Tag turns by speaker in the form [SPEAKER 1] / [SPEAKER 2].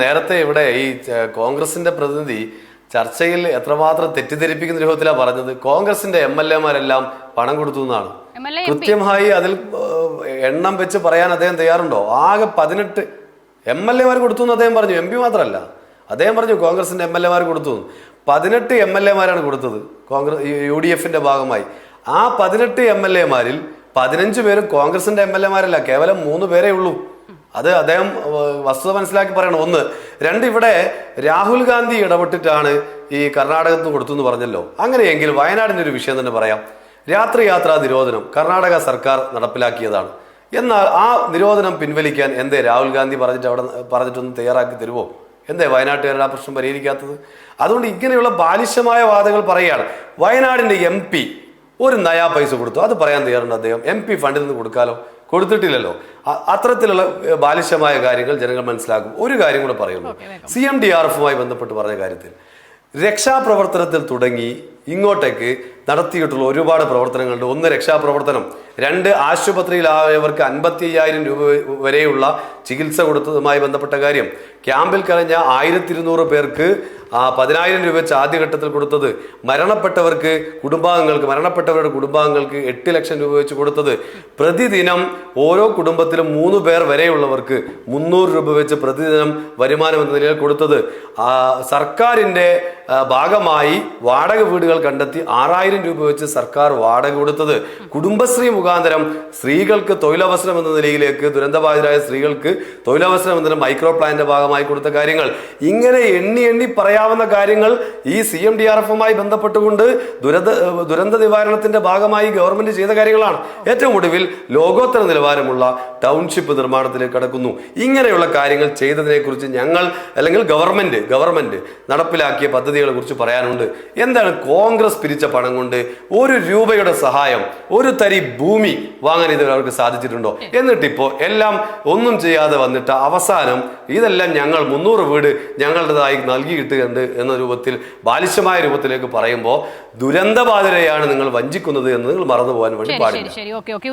[SPEAKER 1] നേരത്തെ ഇവിടെ ഈ കോൺഗ്രസിന്റെ പ്രതിനിധി ചർച്ചയിൽ എത്രമാത്രം തെറ്റിദ്ധരിപ്പിക്കുന്ന രൂപത്തിലാണ് പറഞ്ഞത്. കോൺഗ്രസിന്റെ MLA-മാരെല്ലാം പണം കൊടുത്തു എന്നാണ്. കൃത്യമായി അതിൽ എണ്ണം വെച്ച് പറയാൻ അദ്ദേഹം തയ്യാറുണ്ടോ? ആകെ 18 MLA-മാർ കൊടുത്തു എന്ന് അദ്ദേഹം പറഞ്ഞു. MP മാത്രമല്ല, അദ്ദേഹം പറഞ്ഞു കോൺഗ്രസിന്റെ MLA-മാർ കൊടുത്തു. 18 MLA-മാരാണ് കൊടുത്തത് കോൺഗ്രസ് UDF-ന്റെ ഭാഗമായി. ആ 18 MLA-മാരിൽ 15 പേരും കോൺഗ്രസിന്റെ MLA-മാരല്ല, കേവലം 3 പേരേ ഉള്ളൂ. അത് അദ്ദേഹം വസ്തുത മനസ്സിലാക്കി പറയണം. 1. 2, ഇവിടെ രാഹുൽ ഗാന്ധി ഇടപെട്ടിട്ടാണ് ഈ കർണാടകത്തിന് കൊടുത്തു എന്ന് പറഞ്ഞല്ലോ. അങ്ങനെയെങ്കിൽ വയനാടിന്റെ ഒരു വിഷയം തന്നെ പറയാം. രാത്രി യാത്രാ നിരോധനം കർണാടക സർക്കാർ നടപ്പിലാക്കിയതാണ്. എന്നാൽ ആ നിരോധനം പിൻവലിക്കാൻ എന്തേ രാഹുൽ ഗാന്ധി പറഞ്ഞിട്ടൊന്ന് തയ്യാറാക്കി തരുമോ? എന്തേ വയനാട്ടുകാരുടെ ആ പ്രശ്നം പരിഹരിക്കാത്തത്? അതുകൊണ്ട് ഇങ്ങനെയുള്ള ബാലിശമായ വാദങ്ങൾ പറയുകയാണ്. വയനാടിന്റെ MP ഒരു നയാ പൈസ കൊടുത്തു, അത് പറയാൻ തയ്യാറുണ്ട് അദ്ദേഹം. MP ഫണ്ടിൽ നിന്ന് കൊടുക്കാലോ, കൊടുത്തിട്ടില്ലല്ലോ. അത്തരത്തിലുള്ള ബാലിശമായ കാര്യങ്ങൾ ജനങ്ങൾ മനസ്സിലാക്കും. ഒരു കാര്യം കൂടെ പറയുന്നു. CMDRF-മായി ബന്ധപ്പെട്ട് പറഞ്ഞ കാര്യത്തിൽ രക്ഷാപ്രവർത്തനത്തിൽ തുടങ്ങി ഇങ്ങോട്ടേക്ക് നടത്തിയിട്ടുള്ള ഒരുപാട് പ്രവർത്തനങ്ങളുണ്ട്. 1, രക്ഷാപ്രവർത്തനം. 2, ആശുപത്രിയിലായവർക്ക് 55,000 രൂപ വരെയുള്ള ചികിത്സ കൊടുത്തതുമായി ബന്ധപ്പെട്ട കാര്യം. ക്യാമ്പിൽ കഴിഞ്ഞ 1200 പേർക്ക് 10,000 രൂപ വെച്ച് ആദ്യഘട്ടത്തിൽ കൊടുത്തത്. മരണപ്പെട്ടവരുടെ കുടുംബാംഗങ്ങൾക്ക് 8 ലക്ഷം രൂപ വെച്ച് കൊടുത്തത്. പ്രതിദിനം ഓരോ കുടുംബത്തിലും 3 പേർ വരെയുള്ളവർക്ക് 300 രൂപ വെച്ച് പ്രതിദിനം വരുമാനം എന്ന നിലയിൽ കൊടുത്തത്. സർക്കാരിന്റെ ഭാഗമായി വാടക വീടുകൾ കണ്ടെത്തി 6,000 രൂപ വെച്ച് സർക്കാർ വാടക കൊടുത്തത്. കുടുംബശ്രീ മുഖാന്തരം സ്ത്രീകൾക്ക് തൊഴിലവസരം എന്ന നിലയിലേക്ക്, ദുരന്തബാധിതരായ സ്ത്രീകൾക്ക് തൊഴിലവസരം എന്ന മൈക്രോ പ്ലാനിന്റെ ഭാഗമായി കൊടുത്ത കാര്യങ്ങൾ, ഇങ്ങനെ എണ്ണി പറയാവുന്ന കാര്യങ്ങൾ ഈ CMDRF-മായി ബന്ധപ്പെട്ടുകൊണ്ട് ദുരന്ത നിവാരണത്തിന്റെ ഭാഗമായി ഗവൺമെന്റ് ചെയ്ത കാര്യങ്ങളാണ്. ഏറ്റവും ഒടുവിൽ ലോകോത്തര നിലവാരമുള്ള ടൗൺഷിപ്പ് നിർമ്മാണത്തിലേക്ക് കടക്കുന്നു. ഇങ്ങനെയുള്ള കാര്യങ്ങൾ ചെയ്തതിനെ കുറിച്ച് ഞങ്ങൾ അല്ലെങ്കിൽ ഗവൺമെന്റ് നടപ്പിലാക്കിയ പദ്ധതികളെ കുറിച്ച് പറയാനുണ്ട്. എന്താണ് കോൺഗ്രസ് പിരിച്ച പണം കൊണ്ട് 1 രൂപയുടെ സഹായം, ഒരു തരി ഭൂമി വാങ്ങാൻ ഇതുവരെ അവർക്ക് സാധിച്ചിട്ടുണ്ടോ? എന്നിട്ടിപ്പോ എല്ലാം ഒന്നും ചെയ്യാതെ വന്നിട്ട് അവസാനം ഇതെല്ലാം ഞങ്ങൾ 300 വീട് ഞങ്ങളുടേതായി നൽകി കിട്ടുന്നുണ്ട് എന്ന രൂപത്തിൽ ബാലിശമായ രൂപത്തിലേക്ക് പറയുമ്പോൾ ദുരന്തബാധിതരെയാണ് നിങ്ങൾ വഞ്ചിക്കുന്നത് എന്ന് നിങ്ങൾ മറന്നു പോകാൻ വേണ്ടി പാടില്ല.